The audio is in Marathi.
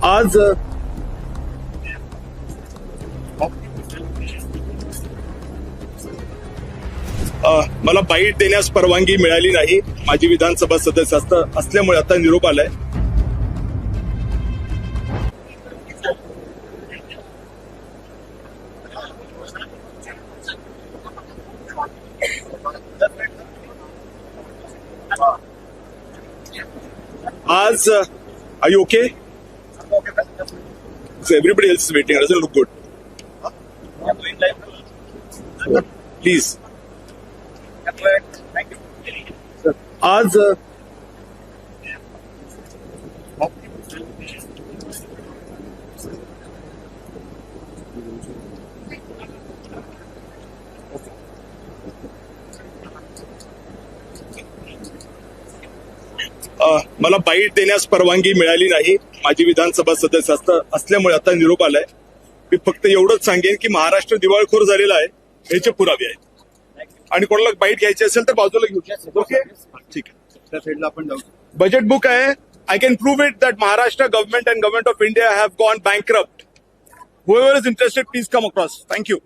आज मला बाईट देण्यास परवानगी मिळाली नाही. माझी विधानसभा सदस्य असल्यामुळे आता निरोप आलाय. आज are you okay? So everybody else is waiting. It doesn't look good. Please. आज मला बाईट देण्यास परवानगी मिळाली नाही. माझी विधानसभा सदस्य असल्यामुळे आता निरोप आलाय. मी फक्त एवढंच सांगेन की महाराष्ट्र दिवाळखोर झालेला आहे याचे पुरावे आहेत. आणि कोणाला बाईट घ्यायची असेल तर बाजूला घेऊ. ओके, ठीक आहे. त्या साईडला आपण जाऊ. बजेट बुक आहे. I can prove it that Maharashtra government and government of India have gone bankrupt. Whoever is interested, please come across. Thank you.